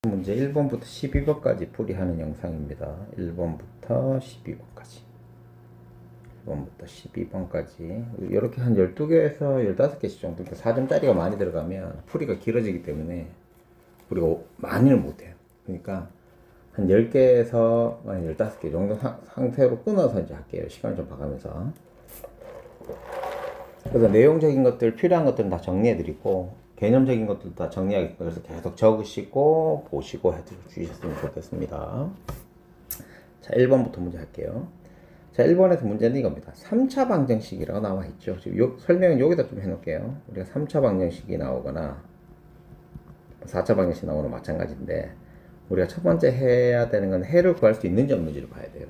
문제 1번부터 12번까지 풀이하는 영상입니다. 1번부터 12번까지. 1번부터 12번까지. 이렇게 한 12개에서 15개씩 정도. 그러니까 4점짜리가 많이 들어가면 풀이가 길어지기 때문에 우리가 많이는 못해요. 그러니까 한 10개에서 15개 정도 상태로 끊어서 이제 할게요. 시간을 좀 봐가면서. 그래서 내용적인 것들, 필요한 것들은 다 정리해드리고, 개념적인 것들도 다 정리하겠습니다. 그래서 계속 적으시고, 보시고 해주셨으면 좋겠습니다. 자, 1번부터 문제 할게요. 자, 1번에서 문제는 이겁니다. 3차 방정식이라고 나와 있죠. 지금 설명은 여기다 좀 해놓을게요. 우리가 3차 방정식이 나오거나, 4차 방정식 나오는 마찬가지인데, 우리가 첫 번째 해야 되는 건 해를 구할 수 있는지 없는지를 봐야 돼요.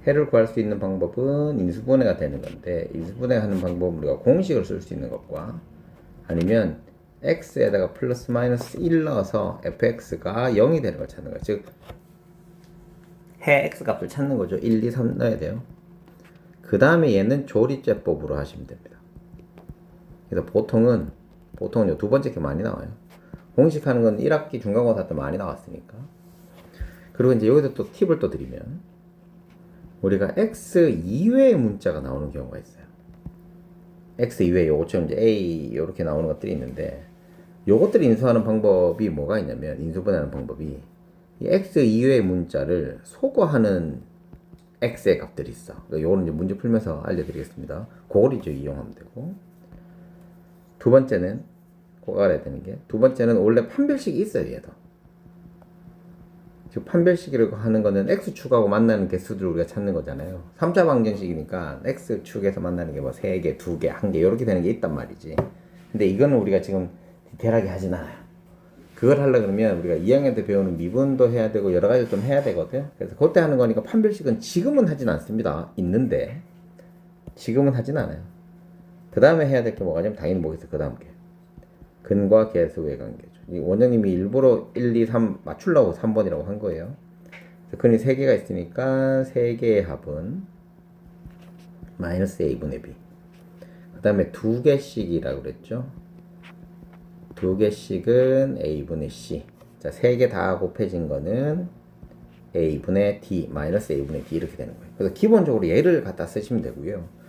해를 구할 수 있는 방법은 인수분해가 되는 건데, 인수분해하는 방법은 우리가 공식을 쓸 수 있는 것과 아니면 x에다가 플러스 마이너스 1 넣어서 fx가 0이 되는 걸 찾는 거예요. 즉 해 x 값을 찾는 거죠. 1, 2, 3 넣어야 돼요. 그 다음에 얘는 조리제법으로 하시면 됩니다. 그래서 보통은 두 번째 게 많이 나와요. 공식하는 건 1학기 중간고사 때 많이 나왔으니까. 그리고 이제 여기서 또 팁을 또 드리면, 우리가 x 이외의 문자가 나오는 경우가 있어요. x 이외에 요것처럼 이제 a 이렇게 나오는 것들이 있는데, 요것들을 인수하는 방법이 뭐가 있냐면, 인수분해하는 방법이 이 x 이외의 문자를 소거하는 x의 값들이 있어. 요거는 이제 문제 풀면서 알려드리겠습니다. 그걸 이제 이용하면 되고, 두 번째는 꼭 알아야 되는 게, 두 번째는 원래 판별식이 있어요. 얘도 지금 판별식이라고 하는 거는 x축하고 만나는 개수들을 우리가 찾는 거잖아요. 3차 방정식이니까 x축에서 만나는 게 뭐 3개, 2개, 1개 이렇게 되는 게 있단 말이지. 근데 이거는 우리가 지금 디테일하게 하진 않아요. 그걸 하려고 그러면 우리가 2학년 때 배우는 미분도 해야 되고 여러 가지 좀 해야 되거든. 그래서 그때 하는 거니까 판별식은 지금은 하진 않습니다. 있는데 지금은 하진 않아요. 그 다음에 해야 될 게 뭐가 냐면 당연히 뭐겠어. 그 다음 게 근과 계수의 관계죠. 이 원장님이 일부러 1, 2, 3 맞추려고 3번이라고 한 거예요. 근이 3개가 있으니까 3개의 합은 마이너스 a분의 b. 그 다음에 2개씩이라고 그랬죠. 2개씩은 a분의 c. 자, 3개 다 곱해진 거는 a분의 d, 마이너스 a분의 d 이렇게 되는 거예요. 그래서 기본적으로 얘를 갖다 쓰시면 되고요.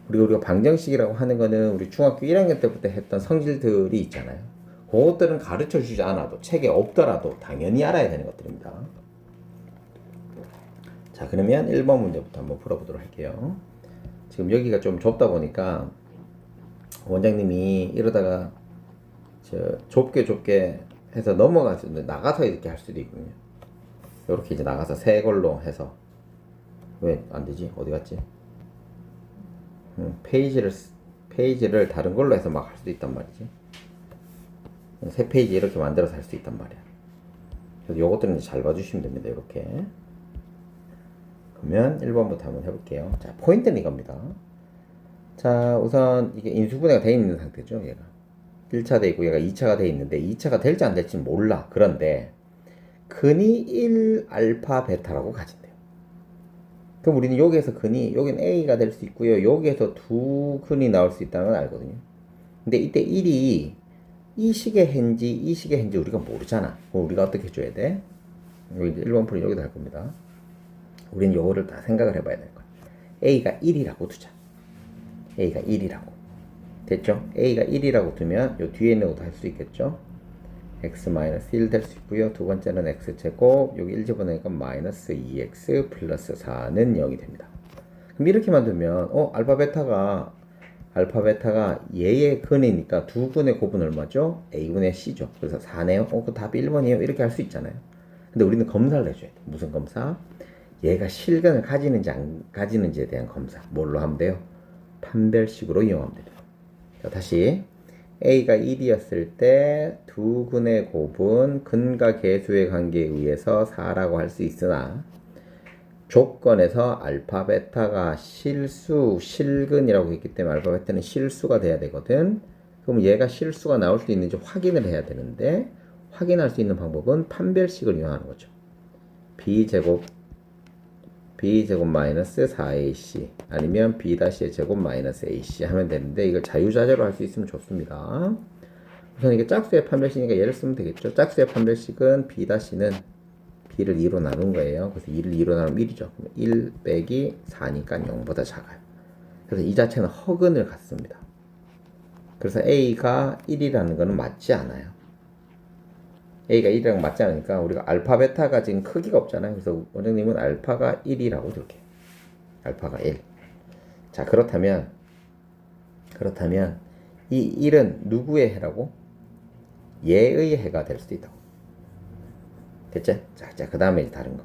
그리고 우리가 방정식이라고 하는 거는 우리 중학교 1학년 때부터 했던 성질들이 있잖아요. 그것들은 가르쳐 주지 않아도, 책에 없더라도 당연히 알아야 되는 것들입니다. 자, 그러면 1번 문제부터 한번 풀어보도록 할게요. 지금 여기가 좀 좁다 보니까 원장님이 이러다가 좁게 해서 넘어가서 나가서 이렇게 할 수도 있거든요. 이렇게 이제 나가서 새 걸로 해서. 왜 안 되지? 어디 갔지? 페이지를 다른 걸로 해서 막 할 수도 있단 말이지. 새 페이지 이렇게 만들어서 할 수 있단 말이야. 그래서 요것들은 잘 봐주시면 됩니다. 이렇게. 그러면 1번부터 한번 해볼게요. 자, 포인트는 이겁니다. 자, 우선 이게 인수분해가 되어 있는 상태죠. 얘가 1차 돼 있고 얘가 2차가 돼 있는데 2차가 될지 안 될지 몰라. 그런데 근이 1 알파 베타라고 가진대요. 그럼 우리는 여기에서 여기는 a가 될 수 있고요. 여기에서 두 근이 나올 수 있다는 걸 알거든요. 근데 이때 1이 이 식의 해인지 이 식의 해인지 우리가 모르잖아. 그럼 우리가 어떻게 해줘야 돼? 여기 1번 풀이 여기다 할 겁니다. 우리는 요거를 다 생각을 해봐야 될 거야. a가 1이라고 두자. a가 1이라고. 됐죠? a가 1이라고 두면 요 뒤에 있는 것도 할 수 있겠죠? x-1 될 수 있고요. 두 번째는 x제곱, 여기 1 집어넣으니까 마이너스 2x 플러스 4는 0이 됩니다. 그럼 이렇게만 두면 알파 베타가 얘의 근이니까 두 근의 곱은 얼마죠? a분의 c죠. 그래서 4네요. 그 답이 1번이에요. 이렇게 할 수 있잖아요. 근데 우리는 검사를 해줘야 돼. 무슨 검사? 얘가 실근을 가지는지 안 가지는지에 대한 검사. 뭘로 하면 돼요? 판별식으로 이용하면 됩니다. 자, 다시 a가 1이었을 때 두 근의 곱은 근과 계수의 관계에 의해서 4라고 할 수 있으나 조건에서 알파 베타가 실근이라고 했기 때문에 알파 베타는 실수가 돼야 되거든. 그럼 얘가 실수가 나올 수 있는지 확인을 해야 되는데, 확인할 수 있는 방법은 판별식을 이용하는 거죠. b제곱 마이너스 4ac 아니면 b-의 제곱 마이너스 ac 하면 되는데, 이걸 자유자재로 할 수 있으면 좋습니다. 우선 이게 짝수의 판별식이니까 얘를 쓰면 되겠죠. 짝수의 판별식은 B-는 B를 2로 나눈 거예요. 그래서 2를 2로 나누면 1이죠. 1 빼기 4니까 0보다 작아요. 그래서 이 자체는 허근을 갖습니다. 그래서 A가 1이라는 거는 맞지 않아요. A가 1이랑 맞지 않으니까 우리가 알파, 베타가 지금 크기가 없잖아요. 그래서 원장님은 알파가 1이라고 둘게요. 알파가 1. 자, 그렇다면 이 1은 누구의 해라고? 얘의 해가 될 수도 있다고. 됐죠? 자, 그 다음에 다른 거.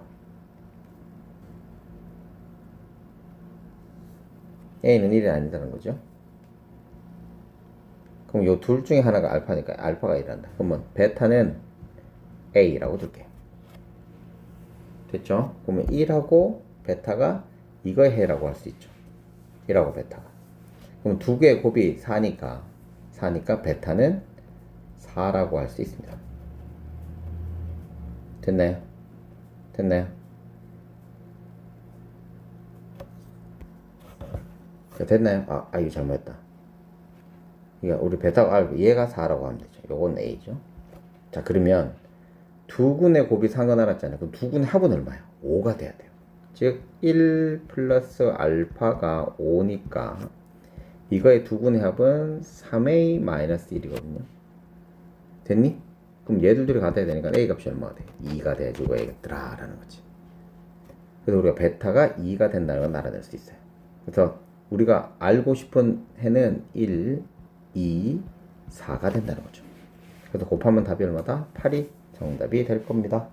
A는 1이 아니다는 거죠. 그럼 요 둘 중에 하나가 알파니까 알파가 1한다. 그러면 베타는 A라고 둘게요. 됐죠? 그러면 1하고 베타가 이거의 해라고 할 수 있죠. 1하고 베타가. 그럼 두 개의 곱이 4니까 베타는 4라고 할 수 있습니다. 됐나요? 됐나요? 이거 잘못했다. 이거 우리 베타가 얘가 4라고 하면 되죠. 요건 A죠. 자, 그러면 두 군의 곱이 상관하잖아요. 그럼 두 군의 합은 얼마예요? 5가 돼야 돼요. 즉 1 플러스 알파가 5니까 이거의 두 군의 합은 3A 마이너스 1이거든요. 됐니? 그럼 얘들 둘이 같아야 되니까 A 값이 얼마가 돼? 2가 돼야지고 A겠더라 라는 거지. 그래서 우리가 베타가 2가 된다는 걸 알아낼 수 있어요. 그래서 우리가 알고 싶은 해는 1, 2, 4가 된다는 거죠. 그래서 곱하면 답이 얼마다? 8이 정답이 될 겁니다.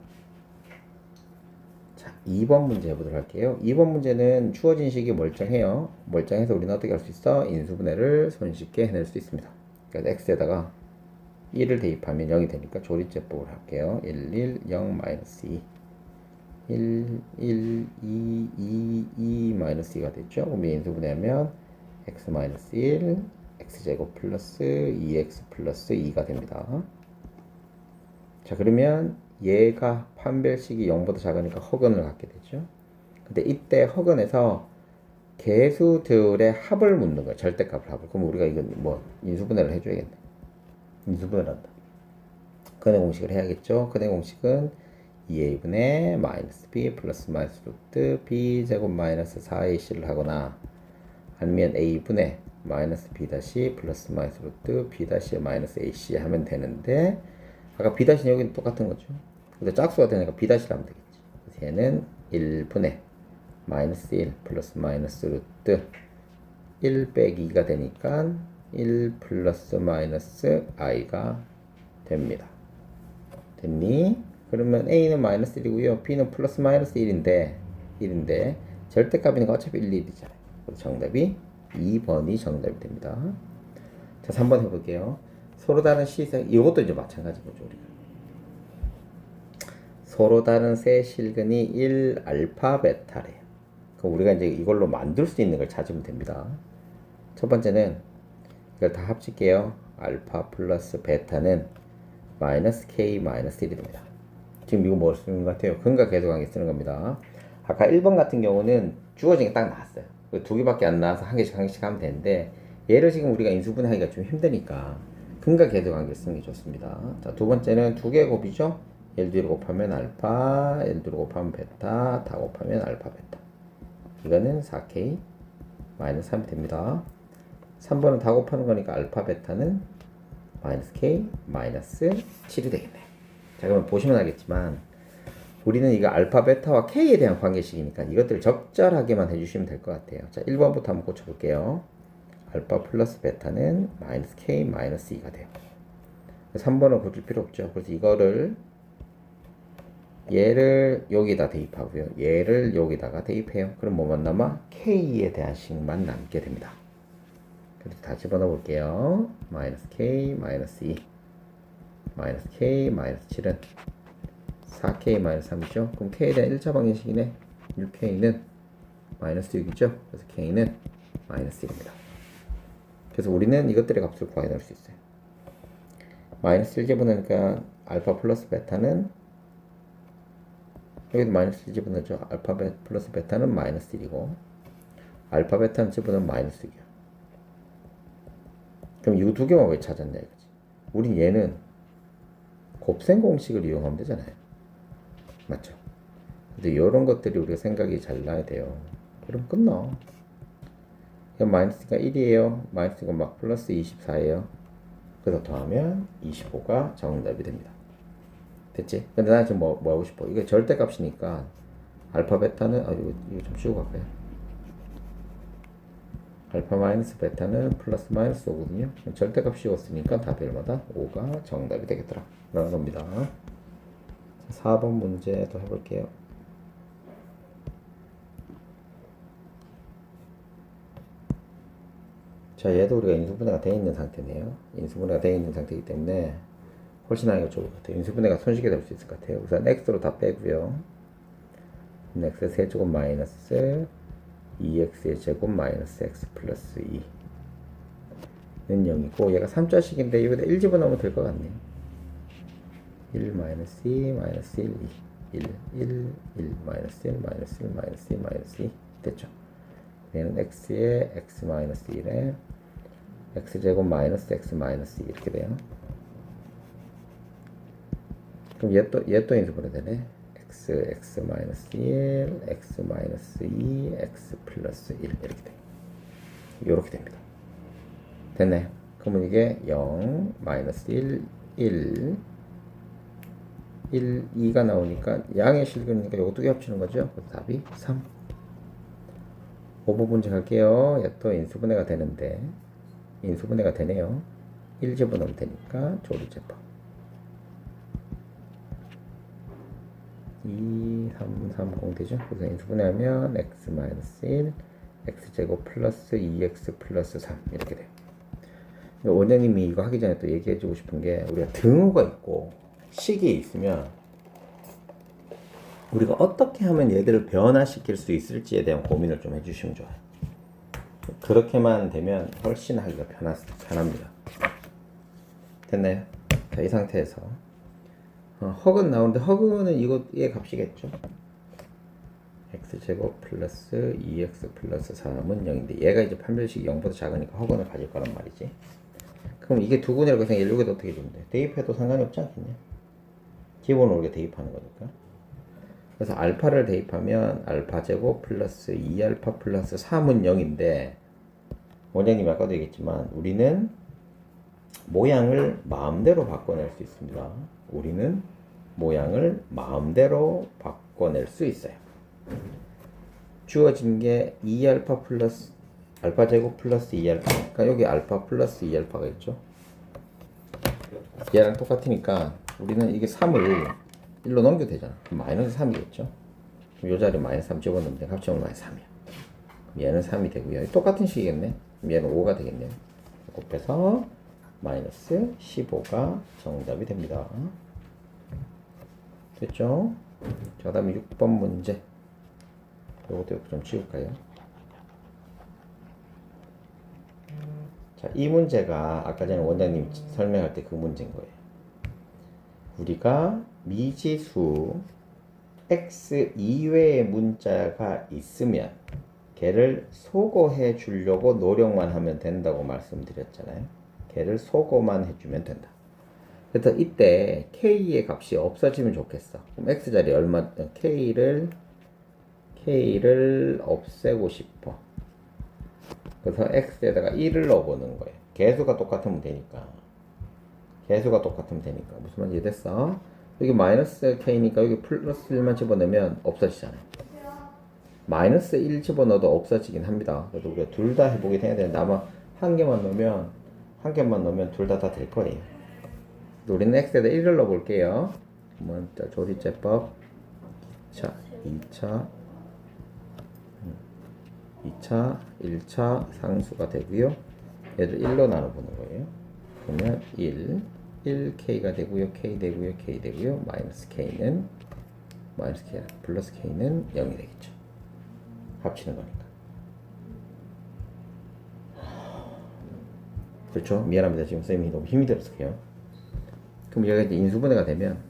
자, 2번 문제 해보도록 할게요. 2번 문제는 주어진 식이 멀쩡해요. 멀쩡해서 우리는 어떻게 할 수 있어? 인수분해를 손쉽게 해낼 수 있습니다. 그래서 x에다가 1을 대입하면 0이 되니까 조리제법을 할게요. 1, 1, 0, 마이너스 2. 1, 1, 2, 2, 2, 마이너스 2가 됐죠. 그럼 인수분해하면 x 마이너스 1, x제곱 플러스 2x 플러스 2가 됩니다. 자, 그러면 얘가 판별식이 0보다 작으니까 허근을 갖게 되죠. 근데 이때 허근에서 개수들의 합을 묻는 거예요. 절대값을 합을. 그럼 우리가 이건 뭐 인수분해를 해줘야겠네. 인수분해를 한다. 근의 공식을 해야겠죠. 근의 공식은 2a분의 마이너스 b 플러스 마이너스 루트 b 제곱 마이너스 4ac를 하거나 아니면 a분의 마이너스 b 다시 플러스 마이너스 루트 b 다시 마이너스 ac 하면 되는데 아까 b 다시 여기는 똑같은 거죠. 근데 짝수가 되니까 b 다시를 하면 되겠지. 그래서 얘는 1분의 마이너스 1 플러스 마이너스 루트 1 빼기 2가 되니까 1 플러스 마이너스 i가 됩니다. 됐니? 그러면 a는 마이너스 1이고요. b는 플러스 마이너스 1인데 절대값이니까 어차피 1, 1이잖아요. 그래서 정답이 2번이 정답이 됩니다. 자, 3번 해볼게요. 서로 다른 시색, 이것도 이제 마찬가지 거죠, 우리가. 서로 다른 세 실근이 1 알파 베타래요. 그럼 우리가 이제 이걸로 만들 수 있는 걸 찾으면 됩니다. 첫 번째는 이걸 다 합칠게요. 알파 플러스 베타는 마이너스 k 마이너스 1이 됩니다. 지금 이거 뭐 쓰는 것 같아요? 근과 계수관계 쓰는 겁니다. 아까 1번 같은 경우는 주어진 게 딱 나왔어요. 두 개밖에 안 나와서 한 개씩 하면 되는데 얘를 지금 우리가 인수분해하기가 좀 힘드니까 근과 계수관계 쓰는 게 좋습니다. 자, 두 번째는 두 개 곱이죠. L2로 곱하면 알파, L2로 곱하면 베타, 다 곱하면 알파 베타. 이거는 4k 마이너스 3이 됩니다. 3번은 다 곱하는 거니까 알파 베타는 마이너스 k 마이너스 7이 되겠네요. 자, 그러면 보시면 알겠지만 우리는 이거 알파 베타와 k에 대한 관계식이니까 이것들을 적절하게만 해주시면 될 것 같아요. 자, 1번부터 한번 고쳐볼게요. 알파 플러스 베타는 마이너스 k 마이너스 2가 돼요. 3번은 고칠 필요 없죠. 그래서 이거를 얘를 여기다 대입하고요. 얘를 여기다가 대입해요. 그럼 뭐만 남아? k에 대한 식만 남게 됩니다. 그래서 다 집어넣어 볼게요. 마이너스 k 마이너스 2 마이너스 k 마이너스 7은 4k 마이너스 3이죠. 그럼 k에 대한 1차 방정식이네. 6k는 마이너스 6이죠. 그래서 k는 마이너스 1입니다. 그래서 우리는 이것들의 값을 구해낼 수 있어요. 마이너스 1 집어넣으니까 알파 플러스 베타는 여기도 마이너스 1 집어넣죠. 알파 플러스 베타는 마이너스 1이고 알파 베타는 집어넣으면 마이너스 6이야. 그럼 이 두 개만 왜 찾았냐 이거지. 우린 얘는 곱셈 공식을 이용하면 되잖아요. 맞죠? 근데 이런 것들이 우리가 생각이 잘 나야 돼요. 그럼 끝나. 그럼 마이너스가 1이에요. 마이너스가 막 플러스 24예요. 그래서 더하면 25가 정답이 됩니다. 됐지? 근데 나 지금 뭐 하고 싶어? 이게 절대값이니까 알파 베타는 이거 좀 씌우고 갈까요? 알파 마이너스 베타는 플러스 마이너스 5거든요. 절대값 씌웠으니까 답이 얼마다? 5가 정답이 되겠더라 라는 겁니다. 4번 문제 또 해볼게요. 자, 얘도 우리가 인수분해가 되어 있는 상태네요. 인수분해가 되어 있는 상태이기 때문에 훨씬 하기가 좋을 것 같아요. 인수분해가 손쉽게 될 수 있을 것 같아요. 우선 x로 다 빼고요. x 세제곱 마이너스 2x의 제곱 마이너스 x 플러스 2는 0이고 얘가 3자식인데 여기다 1 집어넣으면 될 것 같네요. 1 마이너스 2 마이너스 1 2 1 마이너스 1 마이너스 1 마이너스 2 마이너스 2 됐죠. 얘는 x에 x 마이너스 1에 x제곱 마이너스 x 마이너스 2 이렇게 돼요. 그럼 얘 또 인수분해 되네. x 마이너스 1 x 마이너스 2 x 플러스 1 이렇게 돼. 이렇게 됩니다. 됐네. 그러면 이게 0 마이너스 1 1 2가 나오니까 양의 실근이니까 요거 두 개 합치는 거죠. 그래서 답이 3. 5번 문제 갈게요. 얘 또 인수분해가 되는데 인수분해가 되네요. 1 집어넣으면 되니까 조리제법 2, 3, 3, 0 되죠. 그래서 인수분해하면 x 마이너스 1 x제곱 플러스 2x 플러스 3 이렇게 돼요. 원장님이 이거 하기 전에 또 얘기해 주고 싶은 게 우리가 등호가 있고 식이 있으면 우리가 어떻게 하면 얘들을 변화시킬 수 있을지에 대한 고민을 좀 해주시면 좋아요. 그렇게만 되면 훨씬 하기가 편합니다. 됐나요? 자, 이 상태에서 허근 나오는데 허근은 이거의 값이겠죠. x제곱 플러스 2x 플러스 3은 0인데 얘가 이제 판별식이 0보다 작으니까 허근을 가질 거란 말이지. 그럼 이게 두근이라고 생각해. 여기다 어떻게 주면 돼? 대입해도 상관이 없지 않겠냐? 기본으로 우리가 대입하는 거니까. 그래서 알파를 대입하면 알파 제곱 플러스 2알파 플러스 3은 0인데 원장님이 아까도 얘기했지만 우리는 모양을 마음대로 바꿔낼 수 있습니다. 우리는 모양을 마음대로 바꿔낼 수 있어요. 주어진 게 2알파 플러스 알파 제곱 플러스 2알파. 그러니까 여기 알파 플러스 2알파가 있죠. 얘랑 똑같으니까 우리는 이게 3을 1로 넘겨도 되잖아. 그럼 마이너스 3이겠죠. 그럼 요 자리에 마이너스 3 집어넣으면 돼. 합치면 마이너스 3이야. 얘는 3이 되고요. 똑같은 식이겠네. 그럼 얘는 5가 되겠네요. 곱해서 마이너스 15가 정답이 됩니다. 됐죠? 자, 그 다음에 6번 문제. 요것도 좀 치울까요? 자, 이 문제가 아까 전에 원장님 설명할 때 그 문제인 거예요. 우리가 미지수 x 이외의 문자가 있으면 걔를 소거해 주려고 노력만 하면 된다고 말씀드렸잖아요. 걔를 소거만 해주면 된다. 그래서 이때 k의 값이 없어지면 좋겠어. 그럼 x자리에 얼마 k를 없애고 싶어. 그래서 x에다가 1을 넣어보는 거예요. 개수가 똑같으면 되니까. 무슨 말인지 이해됐어? 여기 마이너스 k니까 여기 플러스 1만 집어넣으면 없어지잖아요. 마이너스 1 집어넣어도 없어지긴 합니다. 그래도 우리가 둘 다 해보긴 해야 되는데 아마 한 개만 넣으면 둘 다 될 거예요. 우리는 x에다 1을 넣어볼게요. 먼저 조리제법 2차, 1차 상수가 되고요. 얘를 1로 나눠보는 거예요. 그러면 1k가 되고요. k 되고요. 마이너스 k는 플러스 k는 0이 되겠죠. 합치는 거니까. 그렇죠? 미안합니다. 지금 쌤이 너무 힘이 들었어요. 그럼 얘가 이제 인수분해가 되면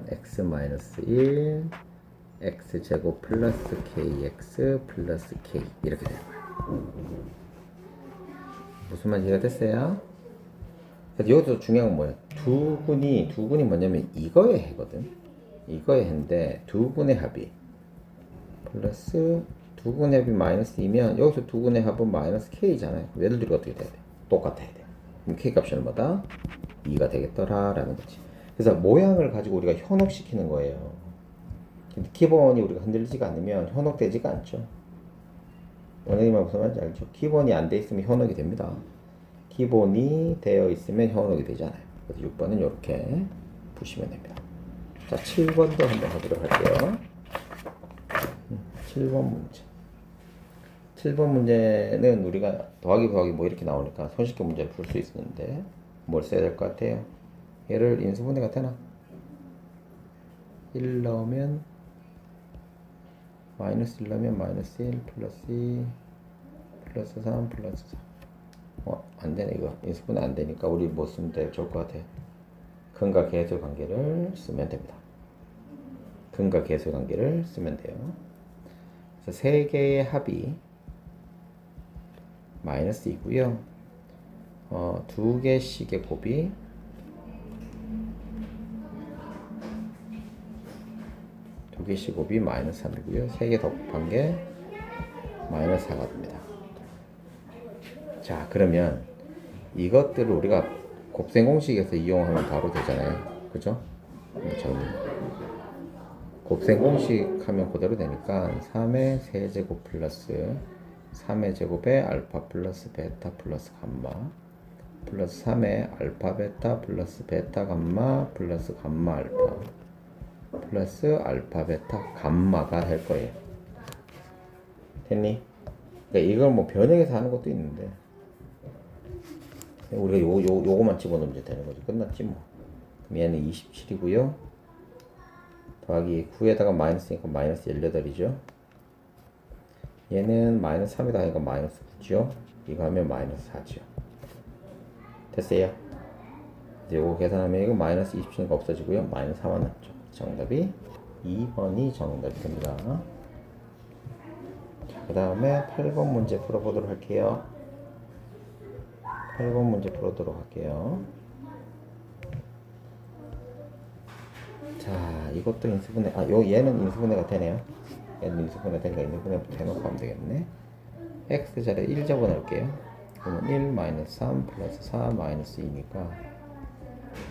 x 마이너스 1 x제곱 플러스 kx 플러스 k 이렇게 되는 거예요. 무슨 말인지 이해됐어요? 그래서 여기서 중요한 건 뭐예요? 두 군이 뭐냐면 이거의 해거든. 이거의 해인데 두 군의 합이 플러스 두 군의 합이 마이너스 2면 여기서 두 군의 합은 마이너스 k잖아요. 얘들들이 어떻게 돼야 돼? 똑같아야 돼. 그럼 k 값이 얼마다? 2가 되겠더라 라는 거지. 그래서 모양을 가지고 우리가 현혹시키는 거예요. 근데 기본이 우리가 흔들리지가 않으면 현혹되지가 않죠. 원장님은 무슨 말인지 알죠? 기본이 안 돼 있으면 현혹이 됩니다. 기본이 되어 있으면 현혹이 되잖아요. 그래서 6번은 이렇게 푸시면 됩니다. 자, 7번도 한번 해보도록 할게요. 7번 문제. 7번 문제는 우리가 더하기 뭐 이렇게 나오니까 손쉽게 문제를 풀 수 있었는데 뭘 써야 될 것 같아요? 얘를 인수분해가 되나? 1 넣으면 마이너스 1 넣으면 마이너스 1 플러스 2 플러스 3 플러스 4 안되네. 이거 인수분해 안되니까 우리 뭐 쓰면 좋을 것 같아요? 근과 계수 관계를 쓰면 됩니다. 근과 계수 관계를 쓰면 돼요. 그래서 세 개의 합이 마이너스 2고요. 두 개씩의 곱이 마이너스 3이고요. 세 개 더 곱한 게 마이너스 4가 됩니다. 자, 그러면 이것들을 우리가 곱셈 공식에서 이용하면 바로 되잖아요. 그죠? 정리. 곱셈 공식 하면 그대로 되니까 3의 세제곱 플러스 3의 제곱에 알파 플러스 베타 플러스 감마 플러스 3의 알파 베타 플러스 베타 감마 플러스 감마 알파 플러스 알파 베타 감마가 될 거예요. 됐니? 그러니까 이걸 뭐 변형해서 하는 것도 있는데 우리가 요거만 집어넣으면 이제 되는 거지. 끝났지 뭐. 그럼 얘는 27이고요. 더하기 9에다가 마이너스니까 마이너스 18이죠. 얘는 마이너스 3에다 하니까 마이너스 9죠. 이거 하면 마이너스 4죠. 됐어요? 이제 요거 계산하면 이거 마이너스 27이니까 없어지고요. 마이너스 4만 남죠. 정답이 2번이 정답이 됩니다. 자, 그 다음에 8번 문제 풀어보도록 할게요. 8번 문제 풀어보도록 할게요. 자, 이것도 인수분해, 얘는 인수분해가 되네요. 얘는 인수분해 되니까 인수분해부터 해놓고 하면 되겠네. x자리에 1 적어놓을게요. 그러면 1 마이너스 3 플러스 4 마이너스 2니까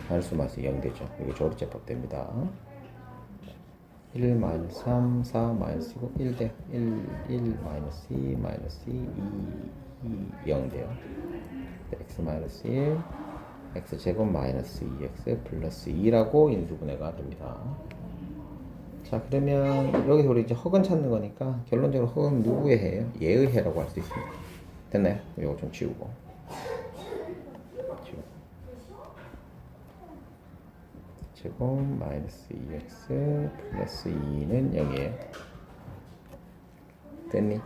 마이너스 0 되죠. 이게 조리제법 됩니다. 1 마이너스 3, 4 마이너스 2고 1 돼요. 1 마이너스 2 마이너스 2, 0 돼요. x 마이너스 1 x제곱 마이너스 2x 플러스 2라고 인수분해가 됩니다. 자, 그러면 여기서 우리 이제 허근 찾는 거니까 결론적으로 허근 누구의 해예요? 얘의 해라고 할 수 있습니다. 됐나요? 이거 좀 지우고. 제곱 마이너스 2x 플러스 2는 0이에요. 됐니?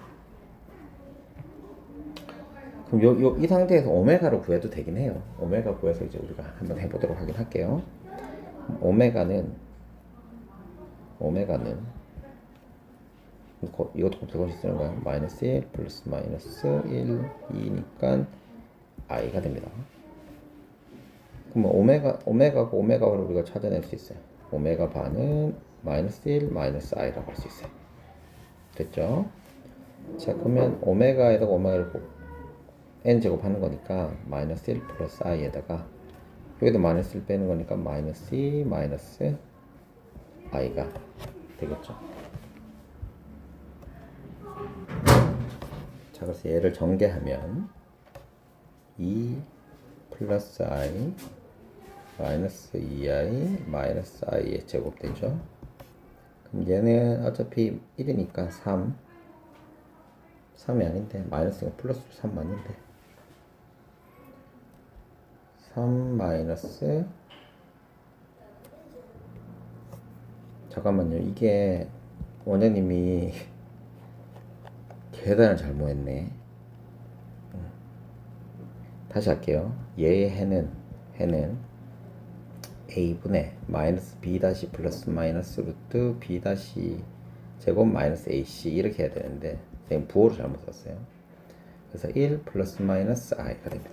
그럼 이 상태에서 오메가를 구해도 되긴 해요. 오메가 구해서 이제 우리가 한번 해보도록 하긴 할게요. 오메가는 이것도 곱셈공식 쓰는 거예요. 마이너스 1 플러스 마이너스 1 2니까 i가 됩니다. 그럼 오메가고 오메가를 우리가 찾아낼 수 있어요. 오메가 반은 마이너스 1 마이너스 i라고 할 수 있어요. 됐죠? 자, 그러면 오메가에다가 오메가를 n제곱 하는 거니까 마이너스 1 플러스 i에다가 여기도 마이너스 1 빼는 거니까 마이너스 2 마이너스 i가 되겠죠. 자, 그래서 얘를 전개하면 2 플러스 i 마이너스 2i 마이너스 i의 제곱 되죠. 그럼 얘는 어차피 1이니까 3이 아닌데 마이너스가 플러스 3만인데 3 마이너스 잠깐만요. 이게 원장님이 계산을 잘못했네. 다시 할게요. 얘의 해는 a분의 마이너스 b 다시 플러스 마이너스 루트 b 다시 제곱 마이너스 ac 이렇게 해야 되는데 선생님 부호를 잘못 썼어요. 그래서 1 플러스 마이너스 i가 됩니다.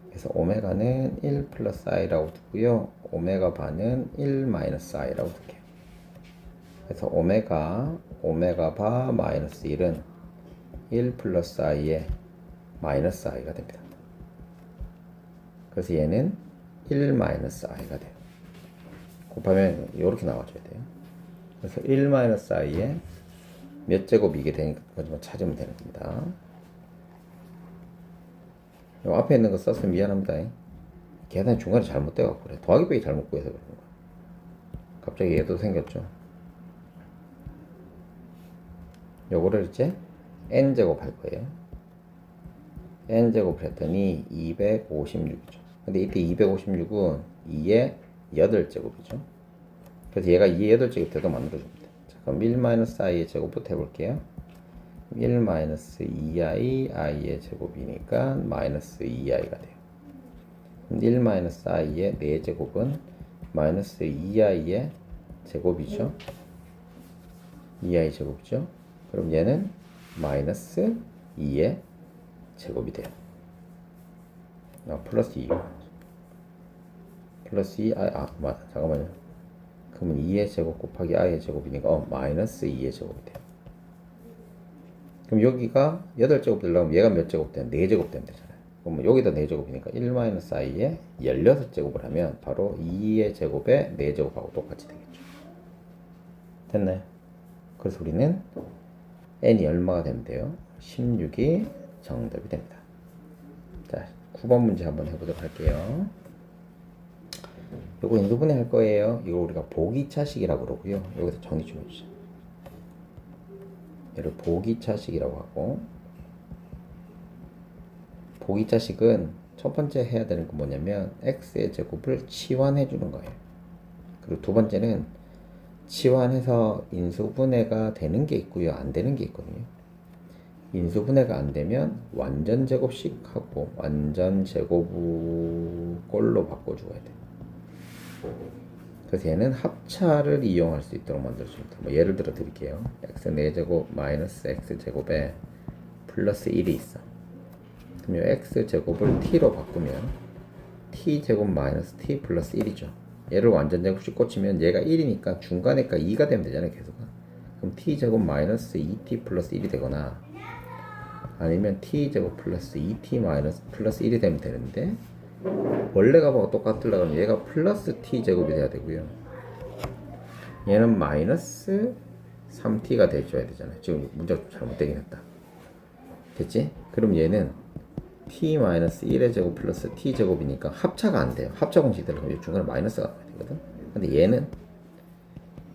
그래서 오메가는 1 플러스 i라고 두고요. 오메가 반은 1 마이너스 i라고 둘게요. 그래서 오메가 바 마이너스 1은 1 플러스 i에 마이너스 i가 됩니다. 그래서 얘는 1 마이너스 i가 돼요. 곱하면 이렇게 나와줘야 돼요. 그래서 1 마이너스 i에 몇 제곱이 이게 되니까 그것만 찾으면 되는 겁니다. 요 앞에 있는 거 썼으면 미안합니다. 계산이 중간에 잘못돼갖고 그래. 더하기 빼기 잘못 구해서 그런 거야. 갑자기 얘도 생겼죠. 요거를 이제 n제곱 할 거예요. n제곱 했더니 256이죠. 근데 이때 256은 2의 8제곱이죠. 그래서 얘가 2의 8제곱 돼도 만들어줍니다. 자, 그럼 1-i의 제곱부터 해볼게요. 1-2i, i의 제곱이니까 마이너스 2i가 돼요. 1-i의 4제곱은 마이너스 2i의 제곱이죠. 2i 제곱이죠. 그럼 얘는 마이너스 2의 제곱이 돼요. 플러스 2. 플러스 2, 맞아. 잠깐만요. 그러면 2의 제곱 곱하기 i의 제곱이니까, 마이너스 2의 제곱이 돼요. 그럼 여기가 8제곱 되려면 얘가 몇 제곱 되면 4제곱 되면 되잖아요. 그러면 여기다 4제곱이니까 1-i의 16제곱을 하면 바로 2의 제곱에 4제곱하고 똑같이 되겠죠. 됐나요? 그래서 우리는 n이 얼마가 되면 돼요? 16이 정답이 됩니다. 자, 9번 문제 한번 해보도록 할게요. 요거 인수분해 할 거예요. 이거 우리가 보기차식이라고 그러고요. 여기서 정리 좀 해주세요. 얘를 보기차식이라고 하고, 보기차식은 첫 번째 해야 되는 건 뭐냐면 x의 제곱을 치환해 주는 거예요. 그리고 두 번째는 치환해서 인수분해가 되는 게 있고요, 안 되는 게 있거든요. 인수분해가 안 되면 완전 제곱식 하고 완전 제곱꼴로 바꿔줘야 돼. 그래서 얘는 합차를 이용할 수 있도록 만들어줍니다. 뭐 예를 들어 드릴게요. x 4제곱 마이너스 x 제곱에 플러스 1이 있어. 그럼 이 x 제곱을 t로 바꾸면 t 제곱 마이너스 t 플러스 1이죠. 얘를 완전 제곱식 꽂히면 얘가 1이니까 중간에가 2가 되면 되잖아요, 계속. 그럼 t 제곱 마이너스 2t 플러스 1이 되거나 아니면 t 제곱 플러스 2t 마이너스 플러스 1이 되면 되는데, 원래가 뭐 똑같으려면 얘가 플러스 t 제곱이 돼야 되고요. 얘는 마이너스 3t가 돼줘야 되잖아요. 지금 문제가 좀 잘못되긴 했다. 됐지? 그럼 얘는 t 마이너스 1의 제곱 플러스 t 제곱이니까 합차가 안 돼요. 합차 공식이 들어가면 중간에 마이너스가 나와야 되거든. 근데 얘는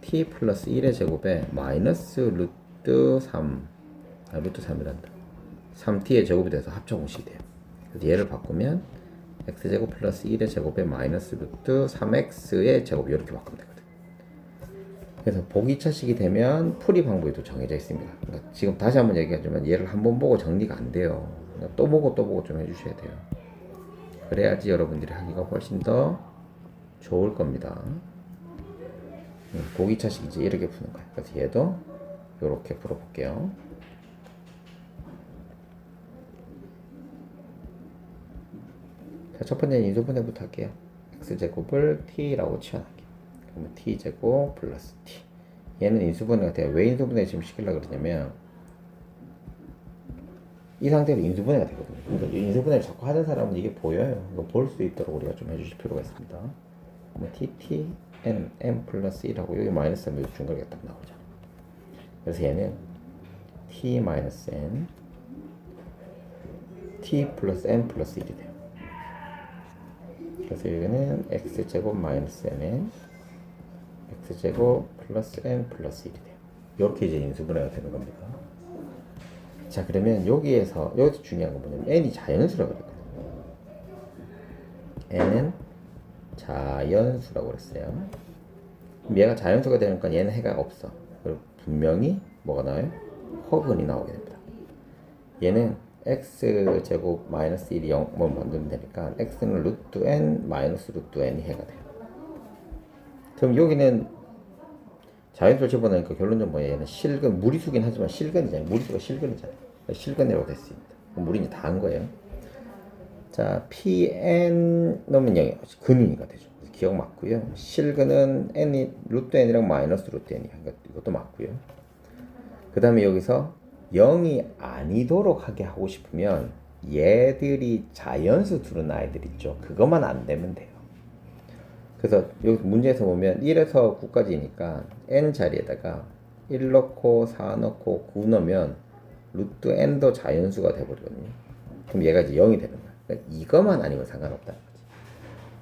t 플러스 1의 제곱에 마이너스 루트 3, 루트 3이란다. 3t의 제곱이 돼서 합차 공식이 돼요. 그래서 얘를 바꾸면 x제곱 플러스 1의 제곱에 마이너스 루트 3x의 제곱 이렇게 바꾸면 되거든. 그래서 보기차식이 되면 풀이 방법이 또 정해져 있습니다. 그러니까 지금 다시 한번 얘기하자면 얘를 한번 보고 정리가 안 돼요. 그러니까 또 보고 좀 해주셔야 돼요. 그래야지 여러분들이 하기가 훨씬 더 좋을 겁니다. 보기차식 이제 이렇게 푸는 거예요. 그래서 얘도 이렇게 풀어볼게요. 자, 첫 번째는 인수분해부터 할게요. x제곱을 t라고 치환할게요. 그러면 t제곱 플러스 t. 얘는 인수분해가 돼요. 왜 인수분해 지금 시키려고 그러냐면 이 상태로 인수분해가 되거든요. 그러니까 인수분해를 자꾸 하는 사람은 이게 보여요. 이거 볼 수 있도록 우리가 좀 해주실 필요가 있습니다. 그러면 tt, n 플러스 1하고 여기 마이너스 하면 중간에 딱 나오죠. 그래서 얘는 t 마이너스 n, t 플러스 n 플러스 1이 돼요. 그래서 여기는 x제곱 마이너스 n에 x제곱 플러스 n 플러스 1이 돼요. 이렇게 이제 인수분해가 되는 겁니다. 자, 그러면 여기서 중요한 건 뭐냐면 n이 자연수라고 그랬거든요. n은 자연수라고 그랬어요. 그럼 얘가 자연수가 되니까 얘는 해가 없어. 그리고 분명히 뭐가 나와요? 허근이 나오게 됩니다. 얘는 x제곱 마이너스 1이 0을 만들면 되니까 x는 루트 n 마이너스 루트 n이 해가 돼요. 그럼 여기는 자연수를 집어넣으니까 결론적으로 뭐예요? 얘는 실근, 무리수긴 하지만 실근이잖아요. 무리수가 실근이잖아요. 실근이라고 됐습니다. 그럼 우리 이제 다 한 거예요. 자, Pn 넣으면 0이 근이니까 되죠. 그래서 기억 맞고요. 실근은 n이 루트 n이랑 마이너스 루트 n이 그러니까 이것도 맞고요. 그 다음에 여기서 0이 아니도록 하게 하고 싶으면 얘들이 자연수 두는 아이들 있죠. 그것만 안 되면 돼요. 그래서 여기 문제에서 보면 1에서 9까지니까 n 자리에다가 1 넣고 4 넣고 9 넣으면 루트 n도 자연수가 돼버리거든요. 그럼 얘가 이제 0이 되는 거야. 그러니까 이것만 아니면 상관없다는 거지.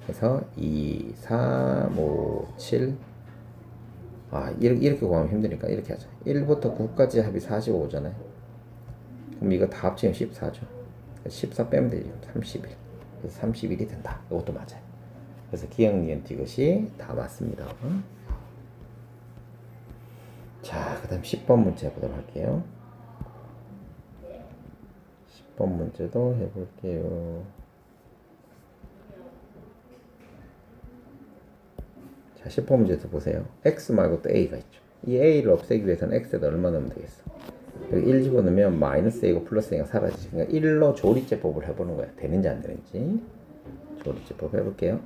그래서 2, 3, 5, 7 이렇게 구하면 힘드니까 이렇게 하자. 1부터 9까지 합이 45잖아요. 그럼 이거 다 합치면 14죠. 14 빼면 되죠. 31. 그래서 31이 된다. 이것도 맞아요. 그래서 기억, 니은, 디귿이 다 맞습니다. 자, 그 다음 10번 문제 보도록 할게요. 10번 문제도 해볼게요. 자, 10번 문제에서 보세요. x 말고 또 a가 있죠. 이 a를 없애기 위해서는 x에다 얼마 넣으면 되겠어? 여기 1 집어넣으면 마이너스 a고 플러스 a가 사라지지. 그러니까 1로 조리제법을 해보는 거야. 되는지 안 되는지. 조리제법 해볼게요.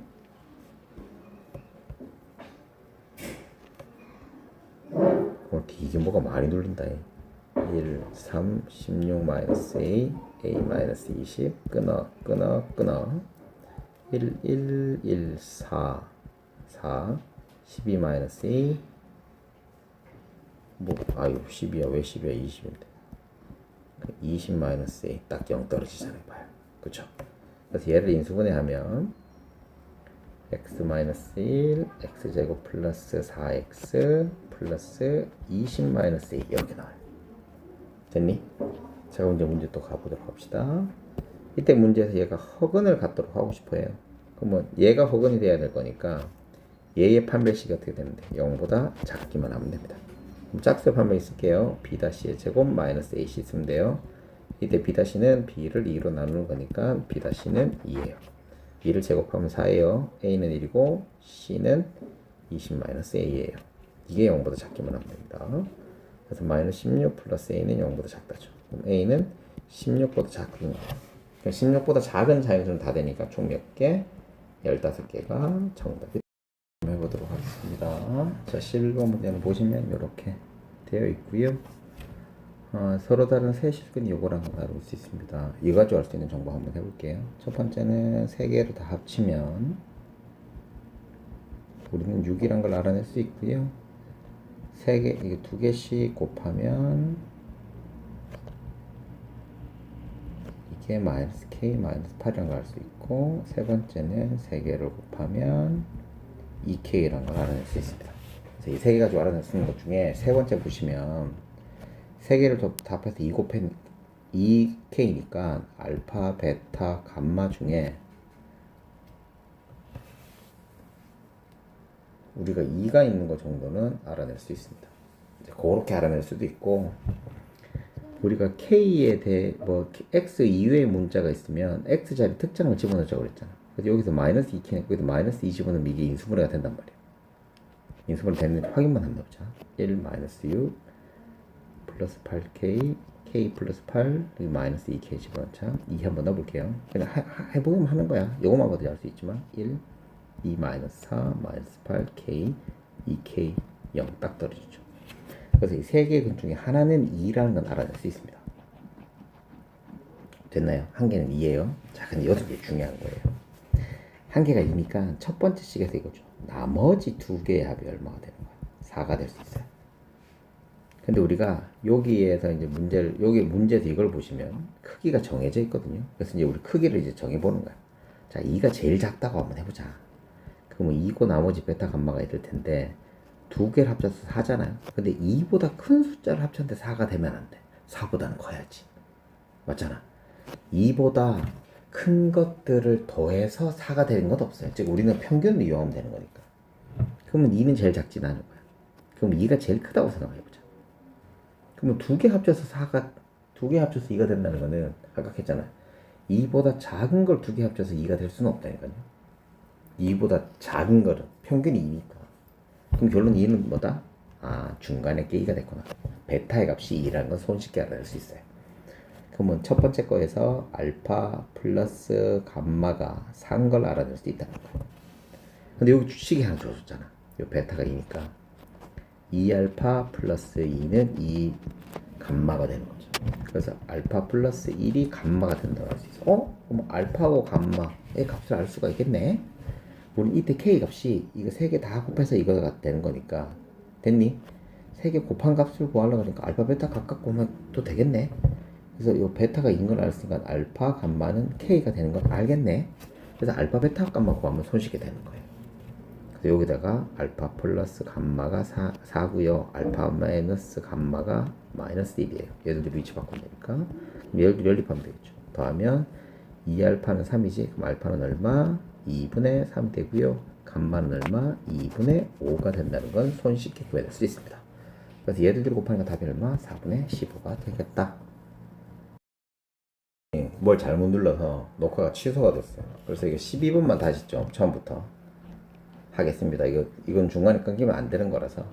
이게 뭐가 많이 눌린다. 1, 3, 16 마이너스 a, a 마이너스 20 끊어 1, 1, 1, 4, 4, 12 마이너스 a 아유 10이야. 왜 10이야? 20인데 20 마이너스 a 딱 0 떨어지잖아요. 봐요. 그쵸? 그래서 얘를 인수분해하면 x 마이너스 1 x제곱 플러스 4x 플러스 20 마이너스 2 이렇게 나와요. 됐니? 자, 그럼 이제 문제 또 가보도록 합시다. 이때 문제에서 얘가 허근을 갖도록 하고 싶어요. 그러면 얘가 허근이 돼야 될 거니까 얘의 판별식이 어떻게 되는데 0보다 작기만 하면 됩니다. 그럼 짝수 판별 있을게요. b-의 제곱 마이너스 ac 있으면 돼요. 이때 b-는 b를 2로 나누는 거니까 b-는 2예요. 2를 제곱하면 4예요. a는 1이고 c는 20 마이너스 a예요. 이게 0보다 작기만 하면 됩니다. 그래서 마이너스 16 플러스 a는 0보다 작다죠. 그럼 a는 16보다 작은 거예요. 16보다 작은 자연수는 다 되니까 총 몇 개? 15개가 정답이 해보도록 하겠습니다. 자, 실버 문제는 보시면 이렇게 되어 있고요. 서로 다른 세 실근이 요거랑 나눌 수 있습니다. 이거 가지고 알 수 있는 정보 한번 해볼게요. 첫 번째는 세 개를 다 합치면 우리는 6이란 걸 알아낼 수 있고요. 세 개, 이게 두 개씩 곱하면 이게 마이너스 k 마이너스 8이란 걸 알 수 있고, 세 번째는 세 개를 곱하면 2k라는 걸 알아낼 수 있습니다. 그래서 이 세 개 가지고 알아낼 수 있는 것 중에 세 번째 보시면 세 개를 다 합해서 2 곱해 2k니까 알파, 베타, 감마 중에 우리가 2가 있는 것 정도는 알아낼 수 있습니다. 이제 그렇게 알아낼 수도 있고, 우리가 k에 대해 x 이외의 문자가 있으면 x 자리 특정을 집어넣자고 그랬잖아. 그래서 여기서 마이너스 2k, 여기서 마이너스 2 집어넣으면 이게 인수분해가 된단 말이야. 인수분해 됐는지 확인만 한번 해보자. 1 마이너스 6 플러스 8k k 플러스 8 여기 마이너스 2k 집어넣자. 2 한번 넣어볼게요. 그냥 해보면 하는 거야. 요거만 봐도 알 수 있지만 1 2 마이너스 4 마이너스 8 k 2k 0 딱 떨어지죠. 그래서 이 세 개 근 중에 하나는 2라는 건 알아낼 수 있습니다. 됐나요? 한 개는 2예요. 자, 근데 여기서 중요한 거예요. 한 개가 2니까 첫 번째 식에서 이거죠. 나머지 두 개의 합이 얼마가 되는 거야? 4가 될 수 있어요. 근데 우리가 여기에서 이제 여기 문제에서 이걸 보시면 크기가 정해져 있거든요. 그래서 이제 우리 크기를 이제 정해보는 거야. 자, 2가 제일 작다고 한번 해보자. 그러면 2고 나머지 베타 감마가 있을 텐데, 두 개를 합쳐서 4잖아요. 근데 2보다 큰 숫자를 합쳤는데 4가 되면 안 돼. 4보다는 커야지. 맞잖아. 2보다 큰 것들을 더해서 4가 되는 건 없어요. 즉, 우리는 평균을 이용하면 되는 거니까. 그러면 2는 제일 작진 않을 거야. 그럼 2가 제일 크다고 생각해보자. 그러면 두 개 합쳐서 2가 된다는 거는, 아까 했잖아. 2보다 작은 걸 두 개 합쳐서 2가 될 수는 없다니까요. 2보다 작은 거는 평균이 2니까. 그럼 결론 2는 뭐다? 중간에 k가 됐구나. 베타의 값이 2라는 건 손쉽게 알아낼 수 있어요. 그러면 첫 번째 거에서 알파 플러스 감마가 4인 걸 알아낼 수 있다는 거예요. 근데 여기 식이 하나 줘줬잖아. 요 베타가 2니까 2알파 플러스 2는 2 감마가 되는 거죠. 그래서 알파 플러스 1이 감마가 된다고 할 수 있어. 그럼 알파하고 감마의 값을 알 수가 있겠네. 우리 이때 K 값이 이거 3개 다 곱해서 이거가 되는 거니까. 됐니? 3개 곱한 값을 구하려고 하니까 알파 베타 각각 구하면 또 되겠네. 그래서 요 베타가 있는 걸 알았으니까 알파 감마는 K가 되는 걸 알겠네. 그래서 알파 베타 값만 구하면 손쉽게 되는 거예요. 그래서 여기다가 알파 플러스 감마가 4고요. 알파 마이너스 감마가 마이너스 1이에요. 얘들도 위치 바꾸면 되니까. 얘들도 연립하면 되겠죠. 더하면 2알파는 3이지. 그럼 알파는 얼마? 2분의 3 되고요. 감마는 얼마? 2분의 5가 된다는 건 손쉽게 구해낼 수 있습니다. 그래서 얘들끼리 곱하니까 답이 얼마? 4분의 15가 되겠다. 뭘 잘못 눌러서 녹화가 취소가 됐어요. 그래서 이거 12분만 다시 좀 처음부터 하겠습니다. 이건 중간에 끊기면 안 되는 거라서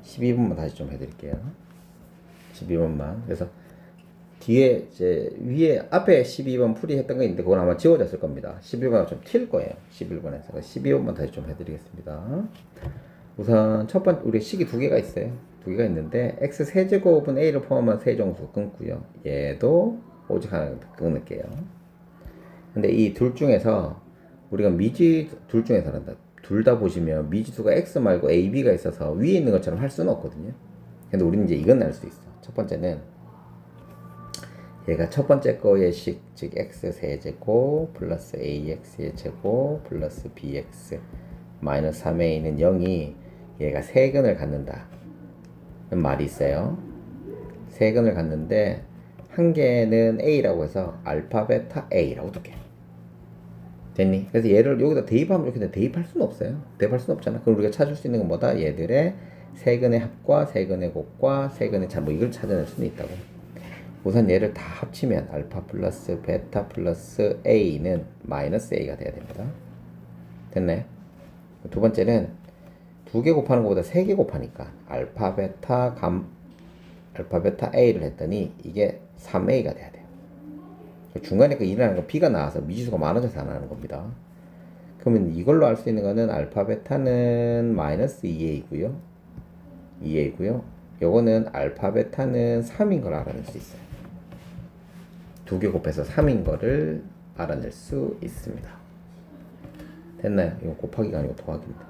12분만 다시 좀 해드릴게요. 12분만. 그래서 뒤에 이제 위에 앞에 12번 풀이 했던 거 있는데 그건 아마 지워졌을 겁니다. 11번하고 좀 튈 거예요. 11번에서 12번만 다시 좀 해드리겠습니다. 우선 첫 번째 우리 식이 두 개가 있어요. 두 개가 있는데 x 세제곱은 a를 포함한 세정수 끊고요. 얘도 오직 하나 끊을게요. 근데 이 둘 중에서 우리가 미지 둘 중에서란다. 둘 다 보시면 미지수가 x 말고 a, b가 있어서 위에 있는 것처럼 할 수는 없거든요. 근데 우리는 이제 이건 알 수 있어. 첫 번째는 얘가 첫 번째 거의 식, 즉 x 세제곱 플러스 ax의 제곱 플러스 bx 마이너스 3a는 0이 얘가 세근을 갖는다. 이런 말이 있어요. 세근을 갖는데 한 개는 a라고 해서 알파 베타 a라고 둘게. 됐니? 그래서 얘를 여기다 대입하면 이렇게 대입할 수는 없어요. 대입할 수는 없잖아. 그럼 우리가 찾을 수 있는 건 뭐다? 얘들의 세근의 합과 세근의 곱과 세근의 차, 뭐 이걸 찾아낼 수는 있다고. 우선 얘를 다 합치면 알파 플러스 베타 플러스 a는 마이너스 a가 돼야 됩니다. 됐네? 두 번째는 두 개 곱하는 것보다 세 개 곱하니까 알파 베타 a를 했더니 이게 3a가 돼야 돼요. 중간에 그 일어나는 거 b가 나와서 미지수가 많아져서 안 하는 겁니다. 그러면 이걸로 알 수 있는 거는 알파 베타는 마이너스 2a고요. 2a고요. 요거는 알파 베타는 3인 걸 알아낼 수 있어요. 두 개 곱해서 3인 거를 알아낼 수 있습니다. 됐나요? 이거 곱하기가 아니고 더하기입니다.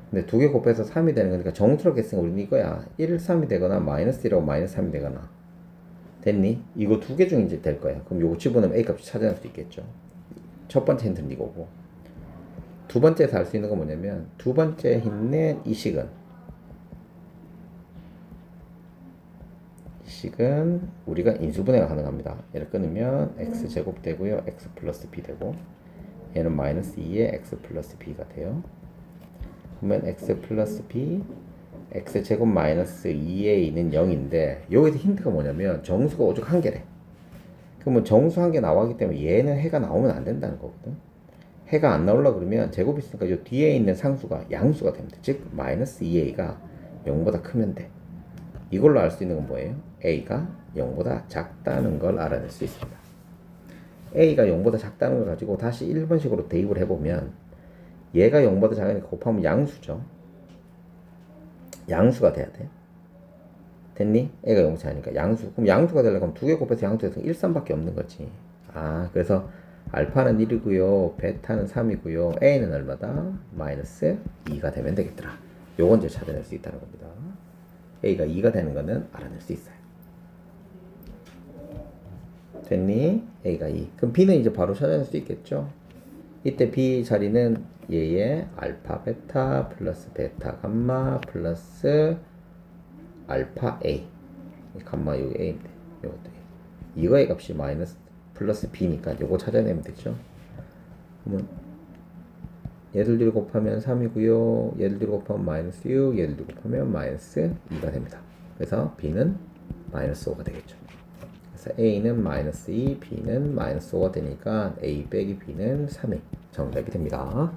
근데 두 개 곱해서 3이 되는 거니까 정수롭게 쓰면 우리는 이거야. 1, 3이 되거나 마이너스 1하고 마이너스 3이 되거나. 됐니? 이거 두 개 중 이제 될 거야. 그럼 요거 집어넣으면 A 값이 찾아낼 수 있겠죠. 첫 번째 힌트는 이거고. 두 번째에서 알 수 있는 건 뭐냐면 두 번째 힌트는 이 식은 우리가 인수분해가 가능합니다. 얘를 끊으면 x제곱 되고요. x 플러스 b 되고 얘는 마이너스 2에 x 플러스 b가 돼요. 그러면 x 플러스 b x제곱 마이너스 2a는 0인데 여기서 힌트가 뭐냐면 정수가 오직 한 개래. 그러면 정수 한 개 나왔기 때문에 얘는 해가 나오면 안 된다는 거거든. 해가 안 나오려고 그러면 제곱이 있으니까 요 뒤에 있는 상수가 양수가 됩니다. 즉 마이너스 2a가 0보다 크면 돼. 이걸로 알 수 있는 건 뭐예요? a가 0보다 작다는 걸 알아낼 수 있습니다. a가 0보다 작다는 걸 가지고 다시 1번식으로 대입을 해보면 얘가 0보다 작으니까 곱하면 양수죠. 양수가 돼야 돼. 됐니? a가 0보다 작으니까 양수. 그럼 양수가 되려면 두 개 곱해서 양수해서 1, 3밖에 없는 거지. 그래서 알파는 1이고요. 베타는 3이고요. a는 얼마다? 마이너스 2가 되면 되겠더라. 요건 이제 찾아낼 수 있다는 겁니다. a가 2가 되는 거는 알아낼 수 있어요. 됐니? a가 2. 그럼 b는 이제 바로 찾아낼 수 있겠죠? 이때 b 자리는 얘의 알파 베타 플러스 베타 감마 플러스 알파 a. 감마 여기 a인데 요것도 a. 이거의 값이 마이너스 플러스 b니까 요거 찾아내면 되죠. 그러면 얘들끼리 곱하면 3이고요. 얘들끼리 곱하면 마이너스 6, 얘들끼리 곱하면 마이너스 2가 됩니다. 그래서 b는 마이너스 5가 되겠죠. 그래서 a는 마이너스 2, b는 마이너스 5가 되니까 a 빼기 b는 3이 정답이 됩니다.